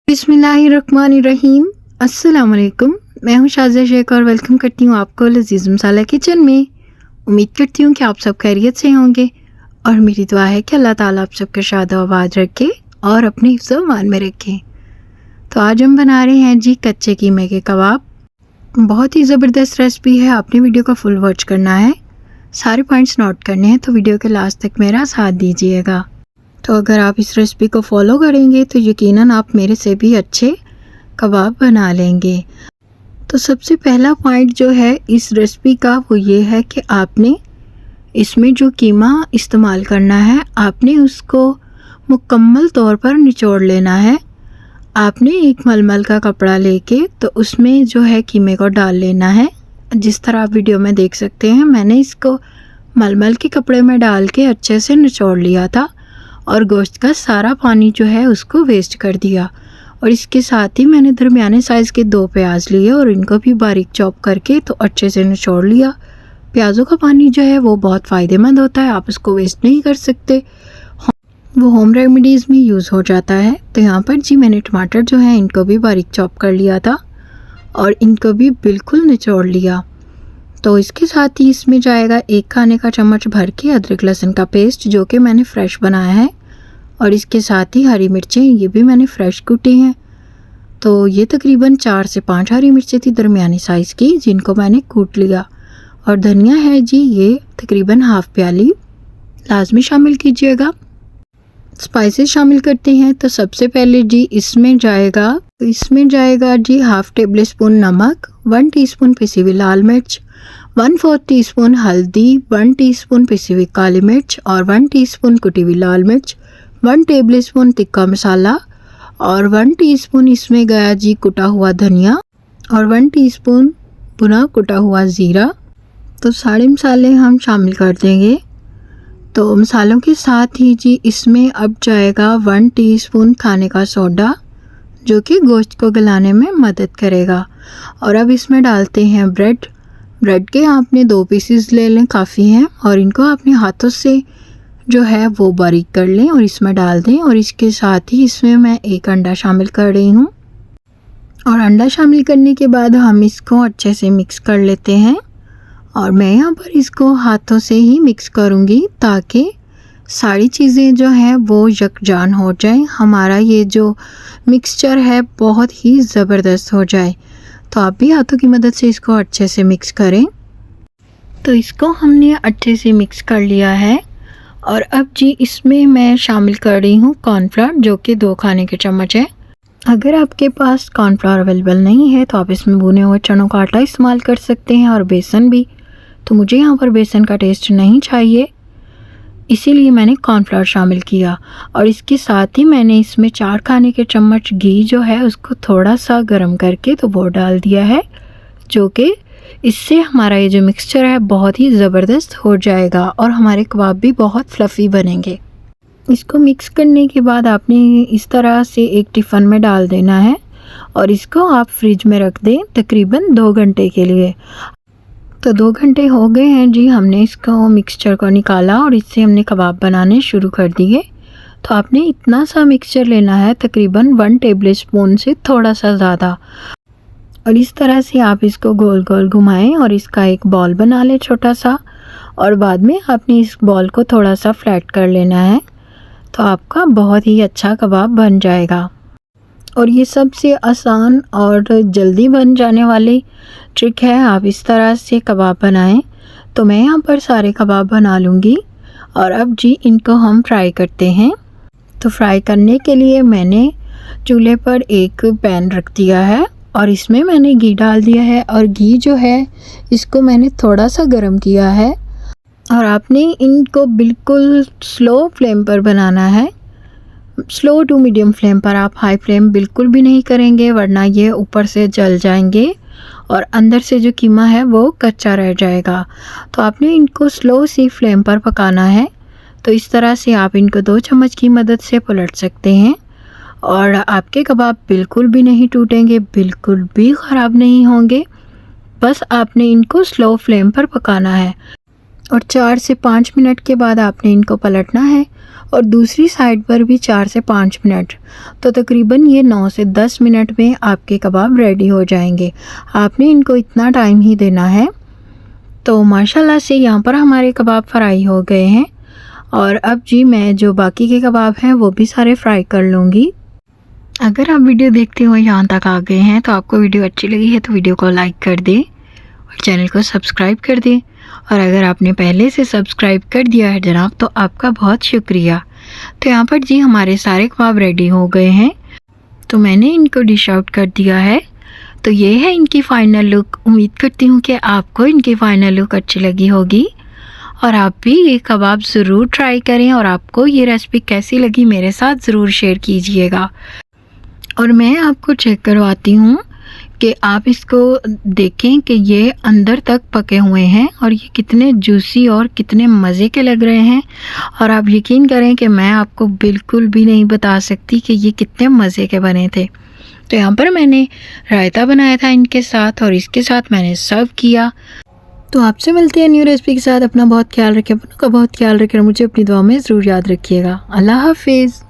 बिस्मिल्लाहिर्रहमानिर्रहीम। अस्सलाम वालेकुम। मैं हूं शाज़िया शेख और वेलकम करती हूं आपको लजीज़ मसाला किचन में। उम्मीद करती हूं कि आप सब खैरियत से होंगे और मेरी दुआ है कि अल्लाह ताला आप सबको शाद व आबाद रखे और अपने हिफ्ज़-ओ-अमान में रखे। तो आज हम बना रहे हैं जी कच्चे कीमे के कबाब। बहुत ही ज़बरदस्त रेसिपी है, आपने वीडियो को फुल वॉच करना है, सारे पॉइंट्स नोट करने हैं, तो वीडियो के लास्ट तक मेरा साथ दीजिएगा। तो अगर आप इस रेसिपी को फॉलो करेंगे तो यकीनन आप मेरे से भी अच्छे कबाब बना लेंगे। तो सबसे पहला पॉइंट जो है इस रेसिपी का वो ये है कि आपने इसमें जो कीमा इस्तेमाल करना है आपने उसको मुकम्मल तौर पर निचोड़ लेना है। आपने एक मलमल का कपड़ा लेके तो उसमें जो है कीमे को डाल लेना है। जिस तरह आप वीडियो में देख सकते हैं मैंने इसको मलमल के कपड़े में डाल के अच्छे से निचोड़ लिया था और गोश्त का सारा पानी जो है उसको वेस्ट कर दिया। और इसके साथ ही मैंने दरमियाने साइज़ के 2 प्याज लिए और इनको भी बारीक चॉप करके तो अच्छे से निचोड़ लिया। प्याज़ों का पानी जो है वो बहुत फ़ायदेमंद होता है, आप उसको वेस्ट नहीं कर सकते, वो होम रेमेडीज़ में यूज़ हो जाता है। तो यहाँ पर जी मैंने टमाटर जो है इनको भी बारीक चॉप कर लिया था और इनको भी बिल्कुल निचोड़ लिया। तो इसके साथ ही इसमें जाएगा 1 खाने का चम्मच भर के अदरक लहसुन का पेस्ट जो कि मैंने फ़्रेश बनाया है, और इसके साथ ही हरी मिर्चें, ये भी मैंने फ़्रेश कूटी हैं। तो ये तकरीबन 4 से 5 हरी मिर्चें थी दरमियानी साइज़ की, जिनको मैंने कूट लिया। और धनिया है जी ये तकरीबन हाफ़ प्याली, लाजमी शामिल कीजिएगा। स्पाइसेस शामिल करते हैं तो सबसे पहले जी इसमें जाएगा जी हाफ़ टेबल स्पून नमक, 1 टीस्पून पिसी हुई लाल मिर्च, 1/4 टीस्पून हल्दी, 1 टीस्पून पिसी हुई काली मिर्च और 1 टीस्पून कुटी हुई लाल मिर्च, 1 टेबल स्पून तिक्का मसाला और 1 टीस्पून इसमें गया जी कुटा हुआ धनिया और 1 टीस्पून भुना कुटा हुआ ज़ीरा। तो सारे मसाले हम शामिल कर देंगे। तो मसालों के साथ ही जी इसमें अब जाएगा 1 टीस्पून खाने का सोडा जो कि गोश्त को गलाने में मदद करेगा। और अब इसमें डालते हैं ब्रेड के आपने 2 पीसेस ले लें, काफ़ी हैं, और इनको अपने हाथों से जो है वो बारीक कर लें और इसमें डाल दें। और इसके साथ ही इसमें मैं 1 अंडा शामिल कर रही हूँ और अंडा शामिल करने के बाद हम इसको अच्छे से मिक्स कर लेते हैं। और मैं यहाँ पर इसको हाथों से ही मिक्स करूँगी ताकि सारी चीज़ें जो हैं वो यकजान हो जाएं, हमारा ये जो मिक्सचर है बहुत ही ज़बरदस्त हो जाए। तो आप भी हाथों की मदद से इसको अच्छे से मिक्स करें। तो इसको हमने अच्छे से मिक्स कर लिया है और अब जी इसमें मैं शामिल कर रही हूँ कॉर्नफ्लावर जो कि 2 खाने के चम्मच है। अगर आपके पास कॉर्नफ्लावर अवेलेबल नहीं है तो आप इसमें भुने हुए चनों का आटा इस्तेमाल कर सकते हैं और बेसन भी। तो मुझे यहाँ पर बेसन का टेस्ट नहीं चाहिए, इसीलिए मैंने कॉर्नफ्लावर शामिल किया। और इसके साथ ही मैंने इसमें 4 खाने के चम्मच घी जो है उसको थोड़ा सा गर्म करके तो वो डाल दिया है, जो कि इससे हमारा ये जो मिक्सचर है बहुत ही ज़बरदस्त हो जाएगा और हमारे कबाब भी बहुत फ्लफ़ी बनेंगे। इसको मिक्स करने के बाद आपने इस तरह से एक टिफ़न में डाल देना है और इसको आप फ्रिज में रख दें तकरीबन 2 घंटे के लिए। तो 2 घंटे हो गए हैं जी, हमने इसको मिक्सचर को निकाला और इससे हमने कबाब बनाने शुरू कर दिए। तो आपने इतना सा मिक्सचर लेना है, तकरीबन 1 टेबल स्पून से थोड़ा सा ज़्यादा, और इस तरह से आप इसको गोल गोल घुमाएं और इसका एक बॉल बना लें छोटा सा। और बाद में आपने इस बॉल को थोड़ा सा फ्लैट कर लेना है, तो आपका बहुत ही अच्छा कबाब बन जाएगा। और ये सबसे आसान और जल्दी बन जाने वाली ट्रिक है, आप इस तरह से कबाब बनाएं। तो मैं यहाँ पर सारे कबाब बना लूँगी और अब जी इनको हम फ्राई करते हैं। तो फ्राई करने के लिए मैंने चूल्हे पर एक पैन रख दिया है और इसमें मैंने घी डाल दिया है और घी जो है इसको मैंने थोड़ा सा गर्म किया है। और आपने इनको बिल्कुल स्लो फ्लेम पर बनाना है, स्लो टू मीडियम फ्लेम पर, आप हाई फ्लेम बिल्कुल भी नहीं करेंगे वरना ये ऊपर से जल जाएंगे और अंदर से जो कीमा है वो कच्चा रह जाएगा। तो आपने इनको स्लो सी फ्लेम पर पकाना है। तो इस तरह से आप इनको 2 चम्मच की मदद से पलट सकते हैं और आपके कबाब बिल्कुल भी नहीं टूटेंगे, बिल्कुल भी ख़राब नहीं होंगे। बस आपने इनको स्लो फ्लेम पर पकाना है। और 4 से 5 मिनट के बाद आपने इनको पलटना है और दूसरी साइड पर भी 4 से 5 मिनट। तो तकरीबन ये 9 से 10 मिनट में आपके कबाब रेडी हो जाएंगे। आपने इनको इतना टाइम ही देना है। तो माशाल्लाह से यहाँ पर हमारे कबाब फ्राई हो गए हैं और अब जी मैं जो बाकी के कबाब हैं वो भी सारे फ्राई कर लूँगी। अगर आप वीडियो देखते हो यहाँ तक आ गए हैं तो आपको वीडियो अच्छी लगी है तो वीडियो को लाइक कर दें और चैनल को सब्सक्राइब कर दें। और अगर आपने पहले से सब्सक्राइब कर दिया है जनाब तो आपका बहुत शुक्रिया। तो यहाँ पर जी हमारे सारे कबाब रेडी हो गए हैं, तो मैंने इनको डिश आउट कर दिया है। तो ये है इनकी फ़ाइनल लुक। उम्मीद करती हूँ कि आपको इनकी फ़ाइनल लुक अच्छी लगी होगी और आप भी ये कबाब ज़रूर ट्राई करें और आपको ये रेसिपी कैसी लगी मेरे साथ ज़रूर शेयर कीजिएगा। और मैं आपको चेक करवाती हूँ कि आप इसको देखें कि ये अंदर तक पके हुए हैं और ये कितने जूसी और कितने मज़े के लग रहे हैं। और आप यकीन करें कि मैं आपको बिल्कुल भी नहीं बता सकती कि ये कितने मज़े के बने थे। तो यहाँ पर मैंने रायता बनाया था इनके साथ और इसके साथ मैंने सर्व किया। तो आपसे मिलते हैं न्यू रेसिपी के साथ। अपना बहुत ख्याल रखें, अपनों का बहुत ख्याल रखें और मुझे अपनी दुआ में ज़रूर याद रखिएगा। अल्लाह हाफिज़।